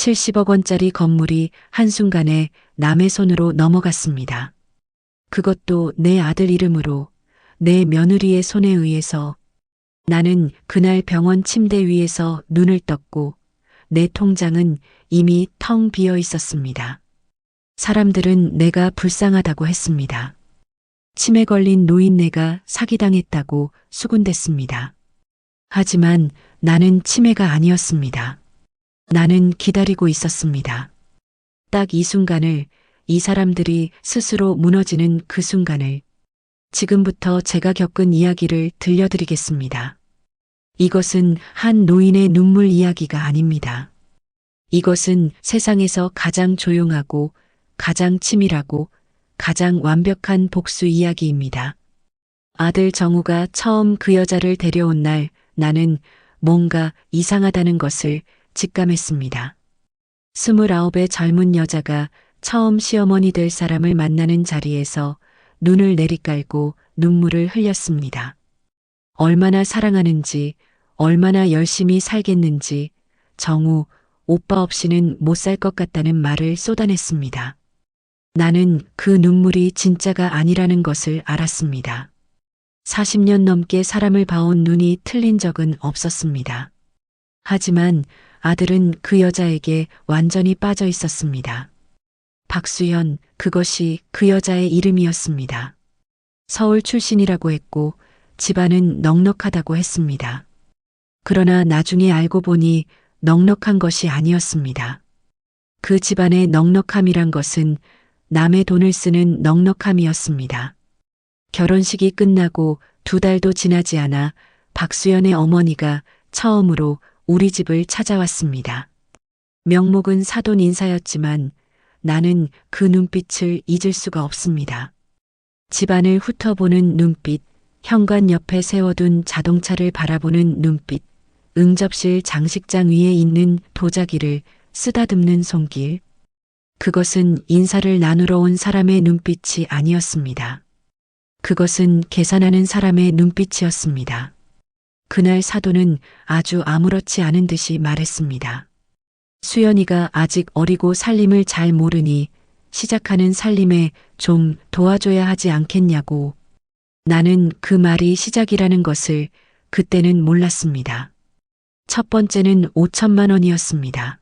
70억 원짜리 건물이 한순간에 남의 손으로 넘어갔습니다. 그것도 내 아들 이름으로, 내 며느리의 손에 의해서. 나는 그날 병원 침대 위에서 눈을 떴고 내 통장은 이미 텅 비어 있었습니다. 사람들은 내가 불쌍하다고 했습니다. 치매 걸린 노인네가 사기당했다고 수군댔습니다. 하지만 나는 치매가 아니었습니다. 나는 기다리고 있었습니다. 딱 이 순간을, 이 사람들이 스스로 무너지는 그 순간을. 지금부터 제가 겪은 이야기를 들려드리겠습니다. 이것은 한 노인의 눈물 이야기가 아닙니다. 이것은 세상에서 가장 조용하고 가장 치밀하고 가장 완벽한 복수 이야기입니다. 아들 정우가 처음 그 여자를 데려온 날 나는 뭔가 이상하다는 것을 직감했습니다. 29의 젊은 여자가 처음 시어머니 될 사람을 만나는 자리에서 눈을 내리깔고 눈물을 흘렸습니다. 얼마나 사랑하는지, 얼마나 열심히 살겠는지, 정우, 오빠 없이는 못 살 것 같다는 말을 쏟아냈습니다. 나는 그 눈물이 진짜가 아니라는 것을 알았습니다. 40년 넘게 사람을 봐온 눈이 틀린 적은 없었습니다. 하지만 아들은 그 여자에게 완전히 빠져 있었습니다. 박수현, 그것이 그 여자의 이름이었습니다. 서울 출신이라고 했고 집안은 넉넉하다고 했습니다. 그러나 나중에 알고 보니 넉넉한 것이 아니었습니다. 그 집안의 넉넉함이란 것은 남의 돈을 쓰는 넉넉함이었습니다. 결혼식이 끝나고 2달도 지나지 않아 박수연의 어머니가 처음으로 우리 집을 찾아왔습니다. 명목은 사돈 인사였지만 나는 그 눈빛을 잊을 수가 없습니다. 집안을 훑어보는 눈빛, 현관 옆에 세워둔 자동차를 바라보는 눈빛, 응접실 장식장 위에 있는 도자기를 쓰다듬는 손길. 그것은 인사를 나누러 온 사람의 눈빛이 아니었습니다. 그것은 계산하는 사람의 눈빛이었습니다. 그날 사돈은 아주 아무렇지 않은 듯이 말했습니다. 수연이가 아직 어리고 살림을 잘 모르니 시작하는 살림에 좀 도와줘야 하지 않겠냐고. 나는 그 말이 시작이라는 것을 그때는 몰랐습니다. 첫 번째는 5천만 원이었습니다.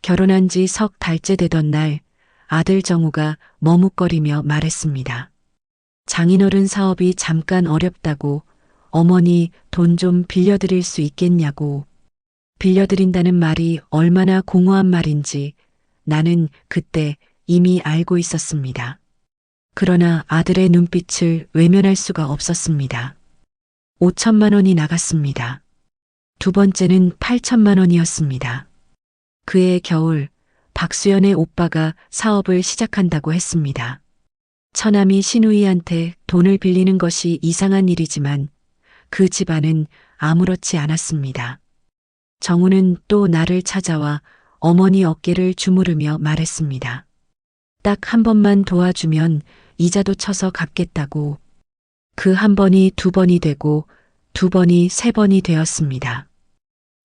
결혼한 지 석 달째 되던 날 아들 정우가 머뭇거리며 말했습니다. 장인어른 사업이 잠깐 어렵다고 어머니 돈 좀 빌려드릴 수 있겠냐고. 빌려드린다는 말이 얼마나 공허한 말인지 나는 그때 이미 알고 있었습니다. 그러나 아들의 눈빛을 외면할 수가 없었습니다. 5천만 원이 나갔습니다. 두 번째는 8천만 원이었습니다. 그해 겨울 박수연의 오빠가 사업을 시작한다고 했습니다. 처남이 시누이한테 돈을 빌리는 것이 이상한 일이지만 그 집안은 아무렇지 않았습니다. 정우는 또 나를 찾아와 어머니 어깨를 주무르며 말했습니다. 딱 한 번만 도와주면 이자도 쳐서 갚겠다고. 그 한 번이 2번이 되고 2번이 3번이 되었습니다.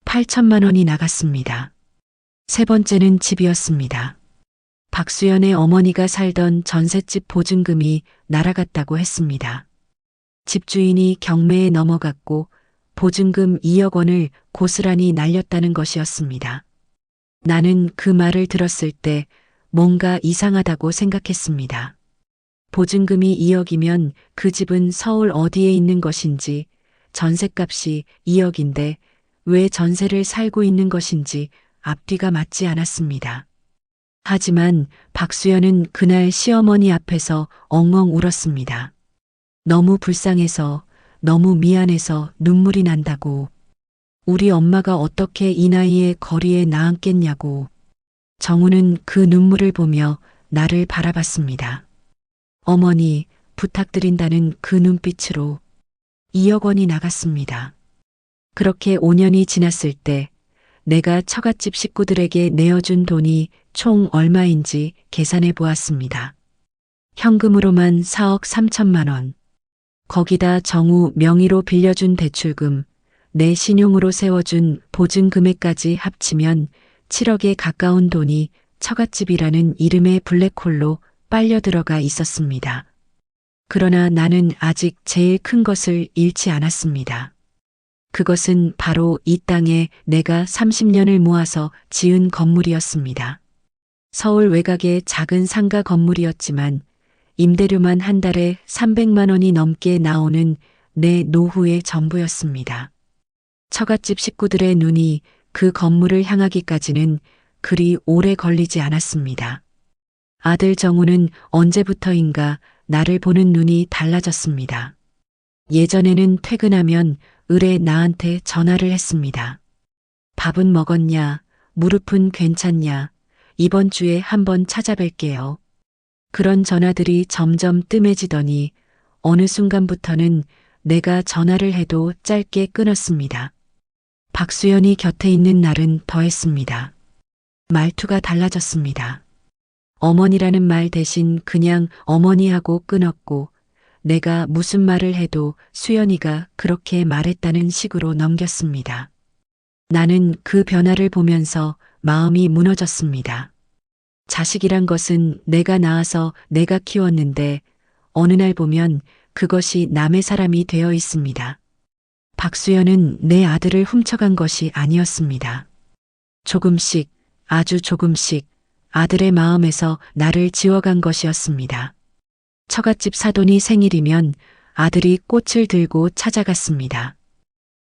8천만 원이 나갔습니다. 세 번째는 집이었습니다. 박수연의 어머니가 살던 전셋집 보증금이 날아갔다고 했습니다. 집주인이 경매에 넘어갔고 보증금 2억 원을 고스란히 날렸다는 것이었습니다. 나는 그 말을 들었을 때 뭔가 이상하다고 생각했습니다. 보증금이 2억이면 그 집은 서울 어디에 있는 것인지, 전셋값이 2억인데 왜 전세를 살고 있는 것인지 앞뒤가 맞지 않았습니다. 하지만 박수연은 그날 시어머니 앞에서 엉엉 울었습니다. 너무 불쌍해서, 너무 미안해서 눈물이 난다고. 우리 엄마가 어떻게 이 나이에 거리에 나앉겠냐고. 정우는 그 눈물을 보며 나를 바라봤습니다. 어머니, 부탁드린다는 그 눈빛으로 2억 원이 나갔습니다. 그렇게 5년이 지났을 때 내가 처갓집 식구들에게 내어준 돈이 총 얼마인지 계산해 보았습니다. 현금으로만 4억 3천만 원. 거기다 정우 명의로 빌려준 대출금, 내 신용으로 세워준 보증금액까지 합치면 7억에 가까운 돈이 처갓집이라는 이름의 블랙홀로 빨려 들어가 있었습니다. 그러나 나는 아직 제일 큰 것을 잃지 않았습니다. 그것은 바로 이 땅에 내가 30년을 모아서 지은 건물이었습니다. 서울 외곽의 작은 상가 건물이었지만 임대료만 한 달에 300만 원이 넘게 나오는 내 노후의 전부였습니다. 처갓집 식구들의 눈이 그 건물을 향하기까지는 그리 오래 걸리지 않았습니다. 아들 정우는 언제부터인가 나를 보는 눈이 달라졌습니다. 예전에는 퇴근하면 을에 나한테 전화를 했습니다. 밥은 먹었냐? 무릎은 괜찮냐? 이번 주에 한번 찾아뵐게요. 그런 전화들이 점점 뜸해지더니 어느 순간부터는 내가 전화를 해도 짧게 끊었습니다. 박수연이 곁에 있는 날은 더했습니다. 말투가 달라졌습니다. 어머니라는 말 대신 그냥 어머니하고 끊었고 내가 무슨 말을 해도 수연이가 그렇게 말했다는 식으로 넘겼습니다. 나는 그 변화를 보면서 마음이 무너졌습니다. 자식이란 것은 내가 낳아서 내가 키웠는데 어느 날 보면 그것이 남의 사람이 되어 있습니다. 박수연은 내 아들을 훔쳐간 것이 아니었습니다. 조금씩, 아주 조금씩 아들의 마음에서 나를 지워간 것이었습니다. 처갓집 사돈이 생일이면 아들이 꽃을 들고 찾아갔습니다.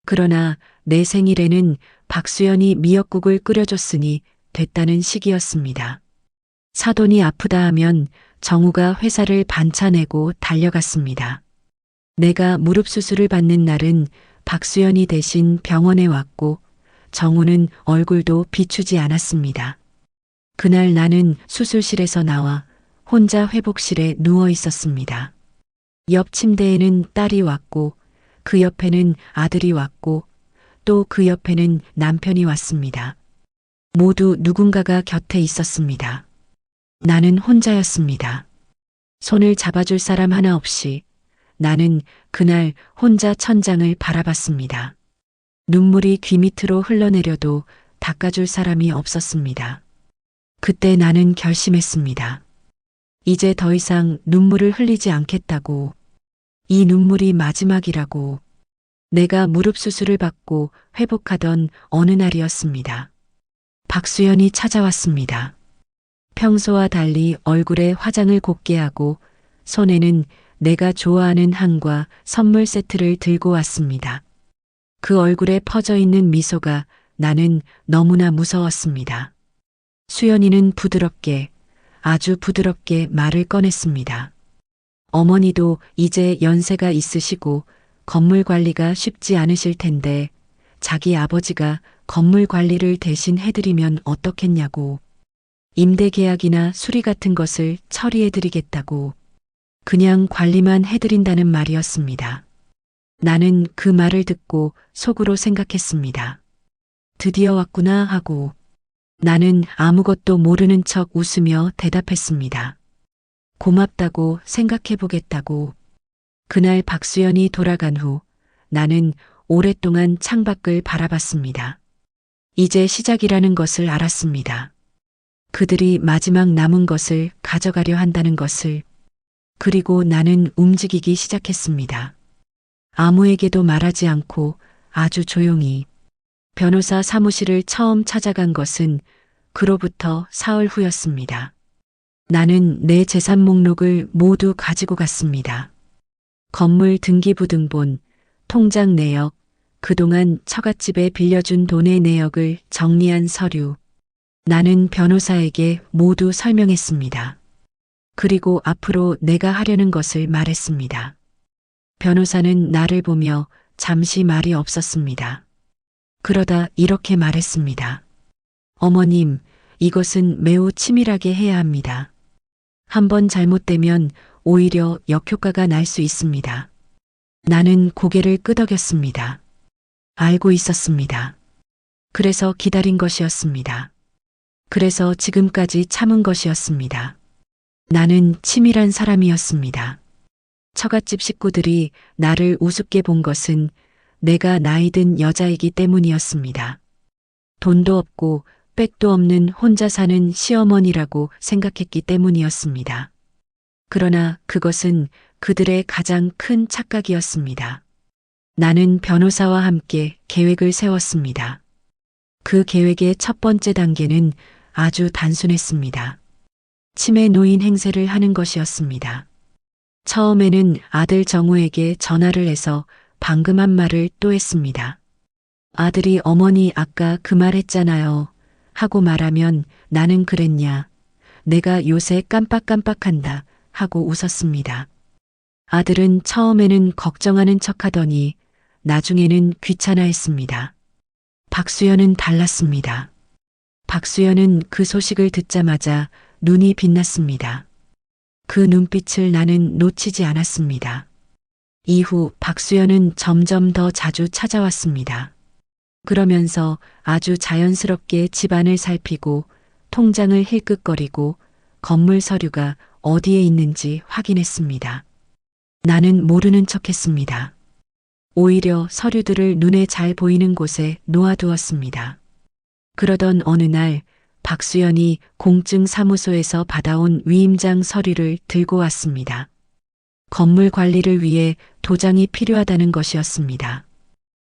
그러나 내 생일에는 박수연이 미역국을 끓여줬으니 됐다는 식이었습니다. 사돈이 아프다 하면 정우가 회사를 반차내고 달려갔습니다. 내가 무릎 수술을 받는 날은 박수연이 대신 병원에 왔고 정우는 얼굴도 비추지 않았습니다. 그날 나는 수술실에서 나와 혼자 회복실에 누워 있었습니다. 옆 침대에는 딸이 왔고 그 옆에는 아들이 왔고 또 그 옆에는 남편이 왔습니다. 모두 누군가가 곁에 있었습니다. 나는 혼자였습니다. 손을 잡아줄 사람 하나 없이 나는 그날 혼자 천장을 바라봤습니다. 눈물이 귀 밑으로 흘러내려도 닦아줄 사람이 없었습니다. 그때 나는 결심했습니다. 이제 더 이상 눈물을 흘리지 않겠다고. 이 눈물이 마지막이라고. 내가 무릎 수술을 받고 회복하던 어느 날이었습니다. 박수연이 찾아왔습니다. 평소와 달리 얼굴에 화장을 곱게 하고 손에는 내가 좋아하는 한과 선물 세트를 들고 왔습니다. 그 얼굴에 퍼져 있는 미소가 나는 너무나 무서웠습니다. 수연이는 부드럽게, 아주 부드럽게 말을 꺼냈습니다. 어머니도 이제 연세가 있으시고 건물 관리가 쉽지 않으실 텐데 자기 아버지가 건물 관리를 대신 해드리면 어떻겠냐고. 임대 계약이나 수리 같은 것을 처리해드리겠다고. 그냥 관리만 해드린다는 말이었습니다. 나는 그 말을 듣고 속으로 생각했습니다. 드디어 왔구나 하고 나는 아무것도 모르는 척 웃으며 대답했습니다. 고맙다고 생각해보겠다고. 그날 박수연이 돌아간 후 나는 오랫동안 창밖을 바라봤습니다. 이제 시작이라는 것을 알았습니다. 그들이 마지막 남은 것을 가져가려 한다는 것을. 그리고 나는 움직이기 시작했습니다. 아무에게도 말하지 않고 아주 조용히. 변호사 사무실을 처음 찾아간 것은 그로부터 사흘 후였습니다. 나는 내 재산 목록을 모두 가지고 갔습니다. 건물 등기부등본, 통장 내역, 그동안 처갓집에 빌려준 돈의 내역을 정리한 서류. 나는 변호사에게 모두 설명했습니다. 그리고 앞으로 내가 하려는 것을 말했습니다. 변호사는 나를 보며 잠시 말이 없었습니다. 그러다 이렇게 말했습니다. 어머님, 이것은 매우 치밀하게 해야 합니다. 한번 잘못되면 오히려 역효과가 날 수 있습니다. 나는 고개를 끄덕였습니다. 알고 있었습니다. 그래서 기다린 것이었습니다. 그래서 지금까지 참은 것이었습니다. 나는 치밀한 사람이었습니다. 처갓집 식구들이 나를 우습게 본 것은 내가 나이 든 여자이기 때문이었습니다. 돈도 없고 흑백도 없는 혼자 사는 시어머니라고 생각했기 때문이었습니다. 그러나 그것은 그들의 가장 큰 착각이었습니다. 나는 변호사와 함께 계획을 세웠습니다. 그 계획의 첫 번째 단계는 아주 단순했습니다. 치매 노인 행세를 하는 것이었습니다. 처음에는 아들 정우에게 전화를 해서 방금 한 말을 또 했습니다. 아들이 어머니 아까 그 말 했잖아요. 하고 말하면 나는 그랬냐. 내가 요새 깜빡깜빡한다. 하고 웃었습니다. 아들은 처음에는 걱정하는 척 하더니 나중에는 귀찮아했습니다. 박수연은 달랐습니다. 박수연은 그 소식을 듣자마자 눈이 빛났습니다. 그 눈빛을 나는 놓치지 않았습니다. 이후 박수연은 점점 더 자주 찾아왔습니다. 그러면서 아주 자연스럽게 집안을 살피고 통장을 힐끗거리고 건물 서류가 어디에 있는지 확인했습니다. 나는 모르는 척했습니다. 오히려 서류들을 눈에 잘 보이는 곳에 놓아두었습니다. 그러던 어느 날 박수연이 공증사무소에서 받아온 위임장 서류를 들고 왔습니다. 건물 관리를 위해 도장이 필요하다는 것이었습니다.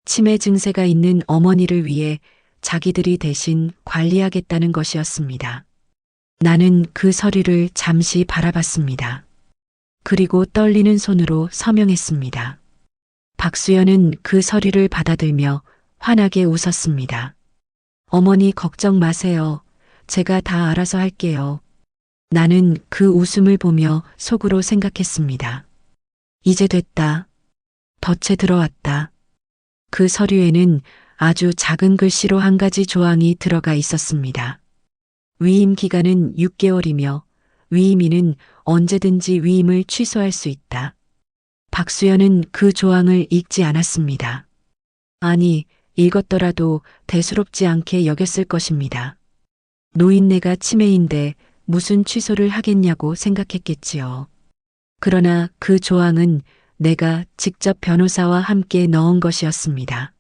치매 증세가 있는 어머니를 위해 자기들이 대신 관리하겠다는 것이었습니다. 나는 그 서류를 잠시 바라봤습니다. 그리고 떨리는 손으로 서명했습니다. 박수연은 그 서류를 받아들며 환하게 웃었습니다. 어머니 걱정 마세요. 제가 다 알아서 할게요. 나는 그 웃음을 보며 속으로 생각했습니다. 이제 됐다. 덫에 들어왔다. 그 서류에는 아주 작은 글씨로 한 가지 조항이 들어가 있었습니다. 위임 기간은 6개월이며 위임인은 언제든지 위임을 취소할 수 있다. 박수연은 그 조항을 읽지 않았습니다. 아니, 읽었더라도 대수롭지 않게 여겼을 것입니다. 노인네가 치매인데 무슨 취소를 하겠냐고 생각했겠지요. 그러나 그 조항은 내가 직접 변호사와 함께 넣은 것이었습니다.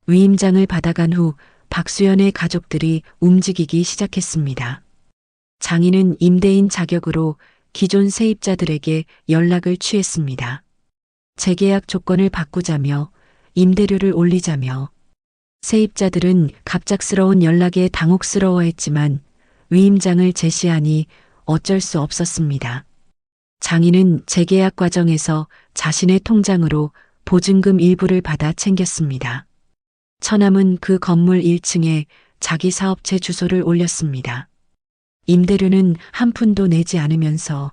위임장을 받아간 후 박수연의 가족들이 움직이기 시작했습니다. 장인은 임대인 자격으로 기존 세입자들에게 연락을 취했습니다. 재계약 조건을 바꾸자며 임대료를 올리자며 세입자들은 갑작스러운 연락에 당혹스러워했지만 위임장을 제시하니 어쩔 수 없었습니다. 장인은 재계약 과정에서 자신의 통장으로 보증금 일부를 받아 챙겼습니다. 처남은 그 건물 1층에 자기 사업체 주소를 올렸습니다. 임대료는 한 푼도 내지 않으면서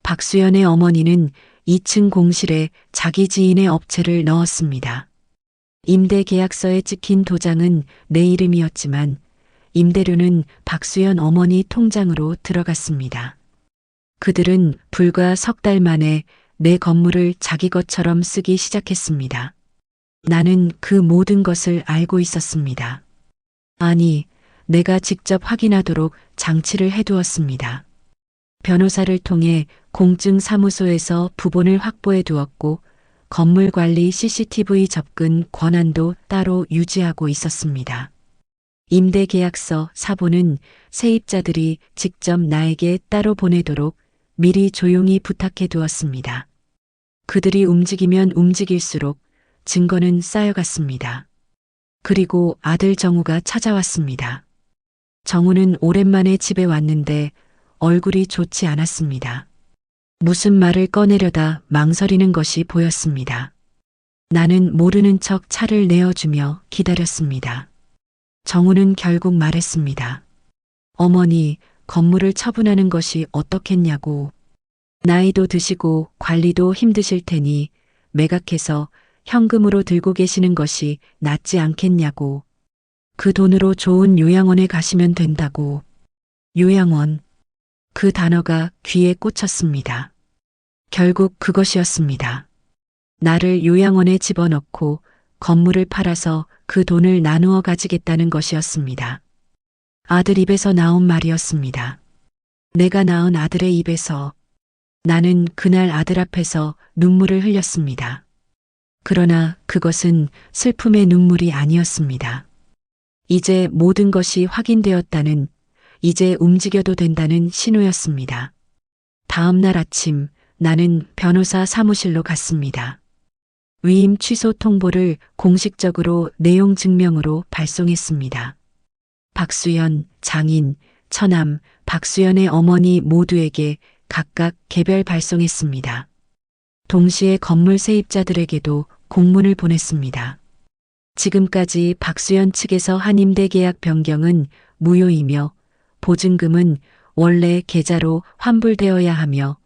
박수연의 어머니는 2층 공실에 자기 지인의 업체를 넣었습니다. 임대 계약서에 찍힌 도장은 내 이름이었지만 임대료는 박수연 어머니 통장으로 들어갔습니다. 그들은 불과 석 달 만에 내 건물을 자기 것처럼 쓰기 시작했습니다. 나는 그 모든 것을 알고 있었습니다. 아니, 내가 직접 확인하도록 장치를 해두었습니다. 변호사를 통해 공증사무소에서 부본을 확보해 두었고 건물 관리 CCTV 접근 권한도 따로 유지하고 있었습니다. 임대계약서 사본은 세입자들이 직접 나에게 따로 보내도록 미리 조용히 부탁해 두었습니다. 그들이 움직이면 움직일수록 증거는 쌓여갔습니다. 그리고 아들 정우가 찾아왔습니다. 정우는 오랜만에 집에 왔는데 얼굴이 좋지 않았습니다. 무슨 말을 꺼내려다 망설이는 것이 보였습니다. 나는 모르는 척 차를 내어주며 기다렸습니다. 정우는 결국 말했습니다. 어머니, 건물을 처분하는 것이 어떻겠냐고. 나이도 드시고 관리도 힘드실 테니 매각해서 현금으로 들고 계시는 것이 낫지 않겠냐고. 그 돈으로 좋은 요양원에 가시면 된다고. 요양원. 그 단어가 귀에 꽂혔습니다. 결국 그것이었습니다. 나를 요양원에 집어넣고 건물을 팔아서 그 돈을 나누어 가지겠다는 것이었습니다. 아들 입에서 나온 말이었습니다. 내가 낳은 아들의 입에서. 나는 그날 아들 앞에서 눈물을 흘렸습니다. 그러나 그것은 슬픔의 눈물이 아니었습니다. 이제 모든 것이 확인되었다는, 이제 움직여도 된다는 신호였습니다. 다음 날 아침 나는 변호사 사무실로 갔습니다. 위임 취소 통보를 공식적으로 내용 증명으로 발송했습니다. 박수연, 장인, 처남, 박수연의 어머니 모두에게 각각 개별 발송했습니다. 동시에 건물 세입자들에게도 공문을 보냈습니다. 지금까지 박수연 측에서 한 임대 계약 변경은 무효이며 보증금은 원래 계좌로 환불되어야 하며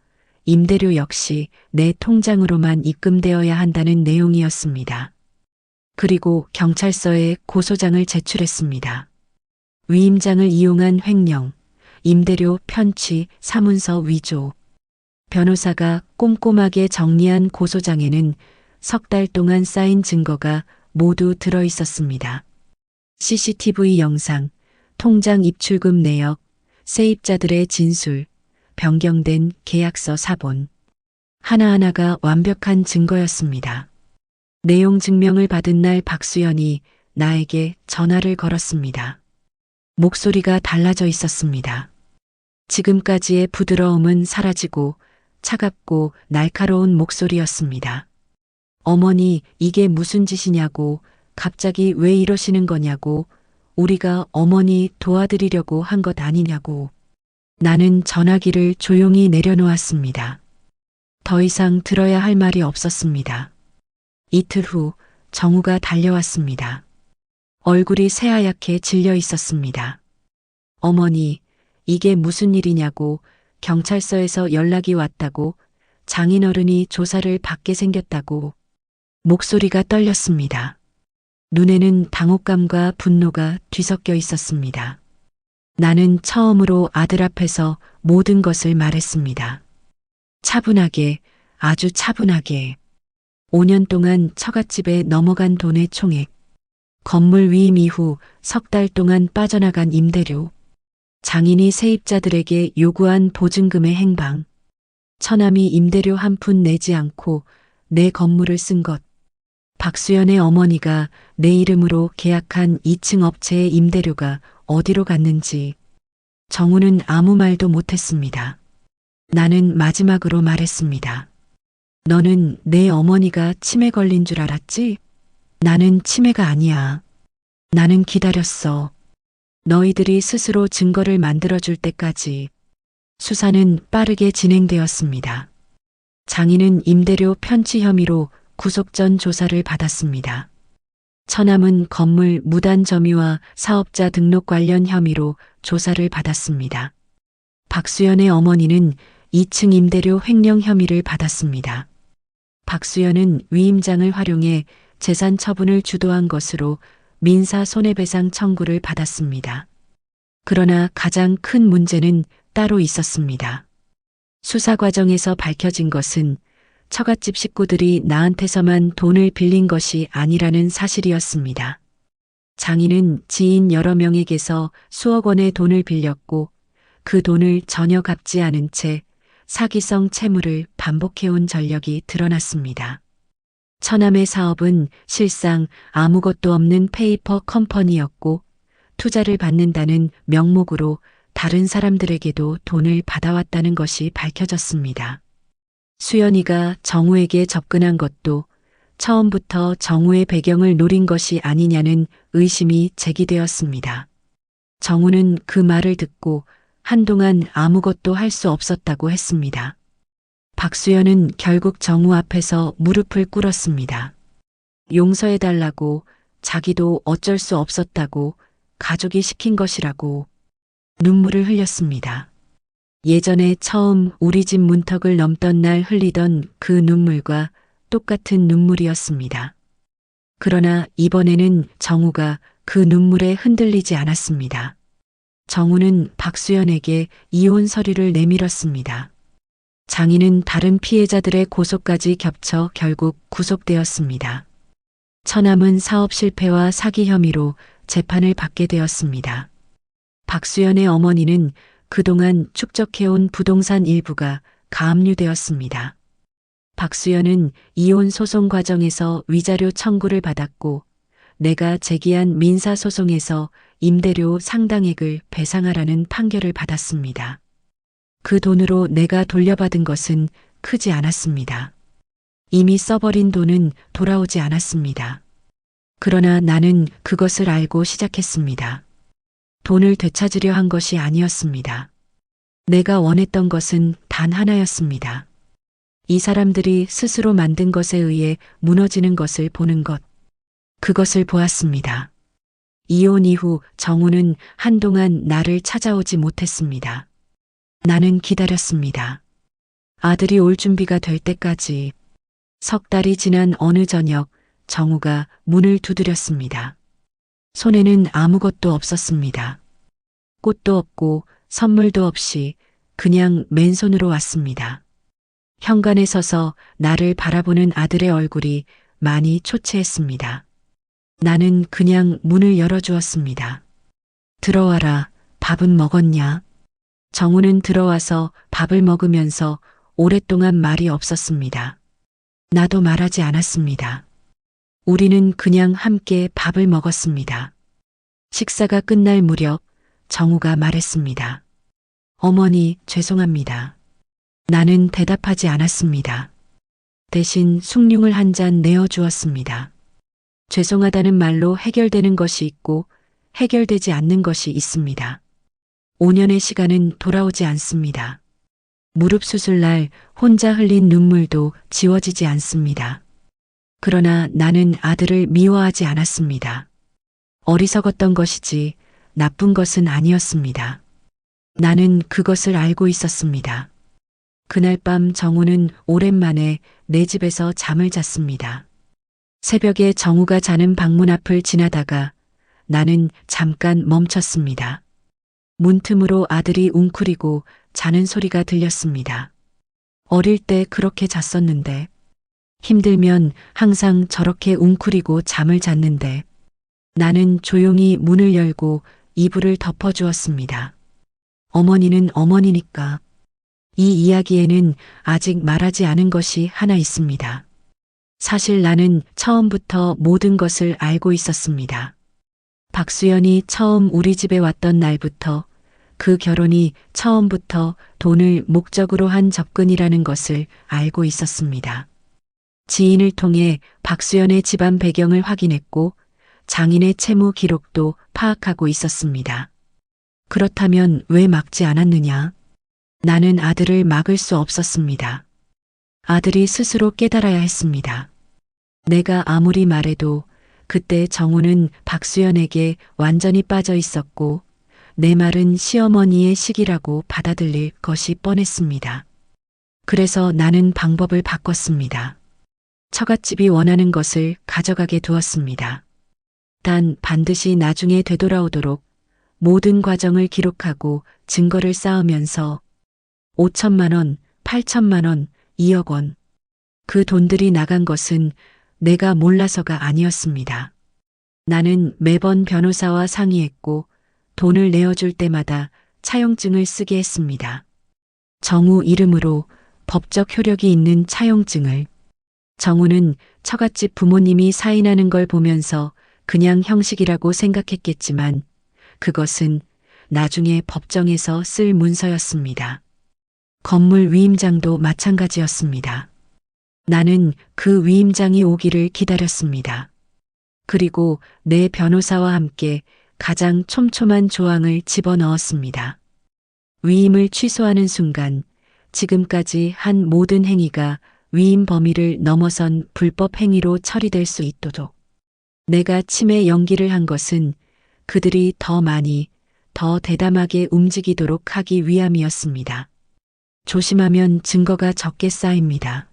임대료 역시 내 통장으로만 입금되어야 한다는 내용이었습니다. 그리고 경찰서에 고소장을 제출했습니다. 위임장을 이용한 횡령, 임대료 편취, 사문서 위조. 변호사가 꼼꼼하게 정리한 고소장에는 석 달 동안 쌓인 증거가 모두 들어 있었습니다. CCTV 영상, 통장 입출금 내역, 세입자들의 진술, 변경된 계약서 사본. 하나하나가 완벽한 증거였습니다. 내용 증명을 받은 날 박수연이 나에게 전화를 걸었습니다. 목소리가 달라져 있었습니다. 지금까지의 부드러움은 사라지고 차갑고 날카로운 목소리였습니다. 어머니, 이게 무슨 짓이냐고, 갑자기 왜 이러시는 거냐고, 우리가 어머니 도와드리려고 한 것 아니냐고. 나는 전화기를 조용히 내려놓았습니다. 더 이상 들어야 할 말이 없었습니다. 이틀 후 정우가 달려왔습니다. 얼굴이 새하얗게 질려 있었습니다. 어머니, 이게 무슨 일이냐고, 경찰서에서 연락이 왔다고, 장인어른이 조사를 받게 생겼다고. 목소리가 떨렸습니다. 눈에는 당혹감과 분노가 뒤섞여 있었습니다. 나는 처음으로 아들 앞에서 모든 것을 말했습니다. 차분하게, 아주 차분하게. 5년 동안 처갓집에 넘어간 돈의 총액, 건물 위임 이후 석 달 동안 빠져나간 임대료, 장인이 세입자들에게 요구한 보증금의 행방, 처남이 임대료 한 푼 내지 않고 내 건물을 쓴 것, 박수연의 어머니가 내 이름으로 계약한 2층 업체의 임대료가 어디로 갔는지. 정우는 아무 말도 못했습니다. 나는 마지막으로 말했습니다. 너는 내 어머니가 치매 걸린 줄 알았지? 나는 치매가 아니야. 나는 기다렸어. 너희들이 스스로 증거를 만들어줄 때까지. 수사는 빠르게 진행되었습니다. 장인은 임대료 편취 혐의로 구속 전 조사를 받았습니다. 처남은 건물 무단 점유와 사업자 등록 관련 혐의로 조사를 받았습니다. 박수연의 어머니는 2층 임대료 횡령 혐의를 받았습니다. 박수연은 위임장을 활용해 재산 처분을 주도한 것으로 민사 손해배상 청구를 받았습니다. 그러나 가장 큰 문제는 따로 있었습니다. 수사 과정에서 밝혀진 것은 처갓집 식구들이 나한테서만 돈을 빌린 것이 아니라는 사실이었습니다. 장인은 지인 여러 명에게서 수억 원의 돈을 빌렸고 그 돈을 전혀 갚지 않은 채 사기성 채무를 반복해온 전력이 드러났습니다. 처남의 사업은 실상 아무것도 없는 페이퍼 컴퍼니였고 투자를 받는다는 명목으로 다른 사람들에게도 돈을 받아왔다는 것이 밝혀졌습니다. 수연이가 정우에게 접근한 것도 처음부터 정우의 배경을 노린 것이 아니냐는 의심이 제기되었습니다. 정우는 그 말을 듣고 한동안 아무것도 할 수 없었다고 했습니다. 박수연은 결국 정우 앞에서 무릎을 꿇었습니다. 용서해달라고, 자기도 어쩔 수 없었다고, 가족이 시킨 것이라고 눈물을 흘렸습니다. 예전에 처음 우리 집 문턱을 넘던 날 흘리던 그 눈물과 똑같은 눈물이었습니다. 그러나 이번에는 정우가 그 눈물에 흔들리지 않았습니다. 정우는 박수연에게 이혼 서류를 내밀었습니다. 장인은 다른 피해자들의 고소까지 겹쳐 결국 구속되었습니다. 처남은 사업 실패와 사기 혐의로 재판을 받게 되었습니다. 박수연의 어머니는 그동안 축적해온 부동산 일부가 가압류되었습니다. 박수연은 이혼 소송 과정에서 위자료 청구를 받았고 내가 제기한 민사소송에서 임대료 상당액을 배상하라는 판결을 받았습니다. 그 돈으로 내가 돌려받은 것은 크지 않았습니다. 이미 써버린 돈은 돌아오지 않았습니다. 그러나 나는 그것을 알고 시작했습니다. 돈을 되찾으려 한 것이 아니었습니다. 내가 원했던 것은 단 하나였습니다. 이 사람들이 스스로 만든 것에 의해 무너지는 것을 보는 것. 그것을 보았습니다. 이혼 이후 정우는 한동안 나를 찾아오지 못했습니다. 나는 기다렸습니다. 아들이 올 준비가 될 때까지. 석 달이 지난 어느 저녁 정우가 문을 두드렸습니다. 손에는 아무것도 없었습니다. 꽃도 없고 선물도 없이 그냥 맨손으로 왔습니다. 현관에 서서 나를 바라보는 아들의 얼굴이 많이 초췌했습니다. 나는 그냥 문을 열어주었습니다. 들어와라. 밥은 먹었냐? 정우는 들어와서 밥을 먹으면서 오랫동안 말이 없었습니다. 나도 말하지 않았습니다. 우리는 그냥 함께 밥을 먹었습니다. 식사가 끝날 무렵 정우가 말했습니다. 어머니, 죄송합니다. 나는 대답하지 않았습니다. 대신 숭늉을 한 잔 내어주었습니다. 죄송하다는 말로 해결되는 것이 있고 해결되지 않는 것이 있습니다. 5년의 시간은 돌아오지 않습니다. 무릎 수술날 혼자 흘린 눈물도 지워지지 않습니다. 그러나 나는 아들을 미워하지 않았습니다. 어리석었던 것이지 나쁜 것은 아니었습니다. 나는 그것을 알고 있었습니다. 그날 밤 정우는 오랜만에 내 집에서 잠을 잤습니다. 새벽에 정우가 자는 방문 앞을 지나다가 나는 잠깐 멈췄습니다. 문틈으로 아들이 웅크리고 자는 소리가 들렸습니다. 어릴 때 그렇게 잤었는데, 힘들면 항상 저렇게 웅크리고 잠을 잤는데, 나는 조용히 문을 열고 이불을 덮어주었습니다. 어머니는 어머니니까. 이 이야기에는 아직 말하지 않은 것이 하나 있습니다. 사실 나는 처음부터 모든 것을 알고 있었습니다. 박수연이 처음 우리 집에 왔던 날부터 그 결혼이 처음부터 돈을 목적으로 한 접근이라는 것을 알고 있었습니다. 지인을 통해 박수연의 집안 배경을 확인했고 장인의 채무 기록도 파악하고 있었습니다. 그렇다면 왜 막지 않았느냐? 나는 아들을 막을 수 없었습니다. 아들이 스스로 깨달아야 했습니다. 내가 아무리 말해도 그때 정우는 박수연에게 완전히 빠져 있었고 내 말은 시어머니의 시기라고 받아들일 것이 뻔했습니다. 그래서 나는 방법을 바꿨습니다. 처갓집이 원하는 것을 가져가게 두었습니다. 단 반드시 나중에 되돌아오도록 모든 과정을 기록하고 증거를 쌓으면서 5천만 원, 8천만 원, 2억 원. 그 돈들이 나간 것은 내가 몰라서가 아니었습니다. 나는 매번 변호사와 상의했고 돈을 내어줄 때마다 차용증을 쓰게 했습니다. 정우 이름으로 법적 효력이 있는 차용증을. 정우는 처갓집 부모님이 사인하는 걸 보면서 그냥 형식이라고 생각했겠지만 그것은 나중에 법정에서 쓸 문서였습니다. 건물 위임장도 마찬가지였습니다. 나는 그 위임장이 오기를 기다렸습니다. 그리고 내 변호사와 함께 가장 촘촘한 조항을 집어넣었습니다. 위임을 취소하는 순간 지금까지 한 모든 행위가 위임 범위를 넘어선 불법 행위로 처리될 수 있도록 내가 치매 연기를 한 것은 그들이 더 많이, 더 대담하게 움직이도록 하기 위함이었습니다. 조심하면 증거가 적게 쌓입니다.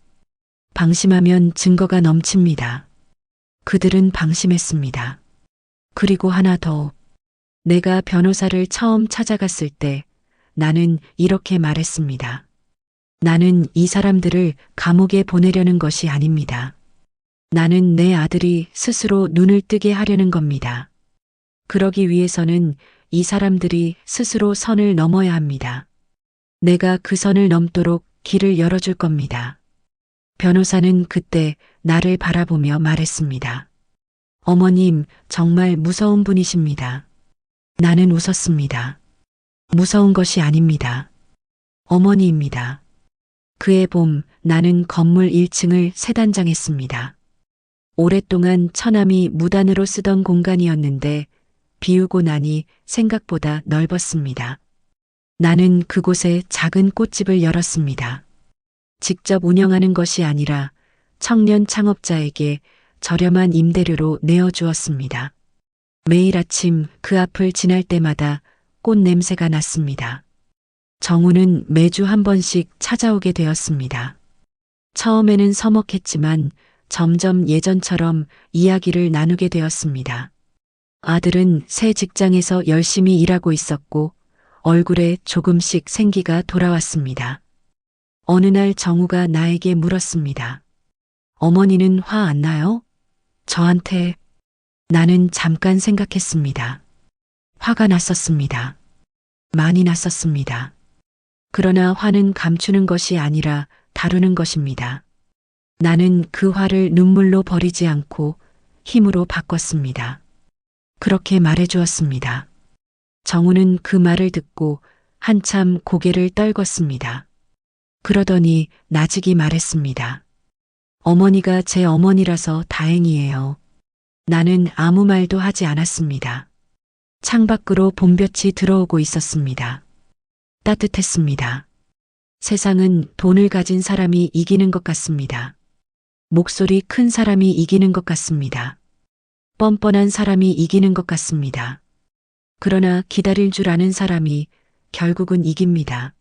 방심하면 증거가 넘칩니다. 그들은 방심했습니다. 그리고 하나 더. 내가 변호사를 처음 찾아갔을 때 나는 이렇게 말했습니다. 나는 이 사람들을 감옥에 보내려는 것이 아닙니다. 나는 내 아들이 스스로 눈을 뜨게 하려는 겁니다. 그러기 위해서는 이 사람들이 스스로 선을 넘어야 합니다. 내가 그 선을 넘도록 길을 열어줄 겁니다. 변호사는 그때 나를 바라보며 말했습니다. 어머님, 정말 무서운 분이십니다. 나는 웃었습니다. 무서운 것이 아닙니다. 어머니입니다. 그해 봄, 나는 건물 1층을 새 단장했습니다. 오랫동안 처남이 무단으로 쓰던 공간이었는데 비우고 나니 생각보다 넓었습니다. 나는 그곳에 작은 꽃집을 열었습니다. 직접 운영하는 것이 아니라 청년 창업자에게 저렴한 임대료로 내어주었습니다. 매일 아침 그 앞을 지날 때마다 꽃 냄새가 났습니다. 정우는 매주 한 번씩 찾아오게 되었습니다. 처음에는 서먹했지만 점점 예전처럼 이야기를 나누게 되었습니다. 아들은 새 직장에서 열심히 일하고 있었고 얼굴에 조금씩 생기가 돌아왔습니다. 어느 날 정우가 나에게 물었습니다. 어머니는 화 안 나요? 저한테. 나는 잠깐 생각했습니다. 화가 났었습니다. 많이 났었습니다. 그러나 화는 감추는 것이 아니라 다루는 것입니다. 나는 그 화를 눈물로 버리지 않고 힘으로 바꿨습니다. 그렇게 말해 주었습니다. 정우는 그 말을 듣고 한참 고개를 떨궜습니다. 그러더니 나직이 말했습니다. 어머니가 제 어머니라서 다행이에요. 나는 아무 말도 하지 않았습니다. 창밖으로 봄볕이 들어오고 있었습니다. 따뜻했습니다. 세상은 돈을 가진 사람이 이기는 것 같습니다. 목소리 큰 사람이 이기는 것 같습니다. 뻔뻔한 사람이 이기는 것 같습니다. 그러나 기다릴 줄 아는 사람이 결국은 이깁니다.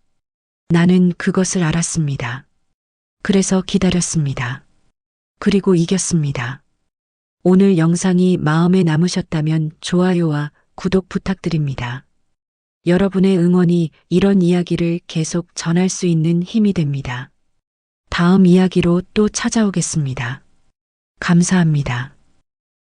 나는 그것을 알았습니다. 그래서 기다렸습니다. 그리고 이겼습니다. 오늘 영상이 마음에 남으셨다면 좋아요와 구독 부탁드립니다. 여러분의 응원이 이런 이야기를 계속 전할 수 있는 힘이 됩니다. 다음 이야기로 또 찾아오겠습니다. 감사합니다.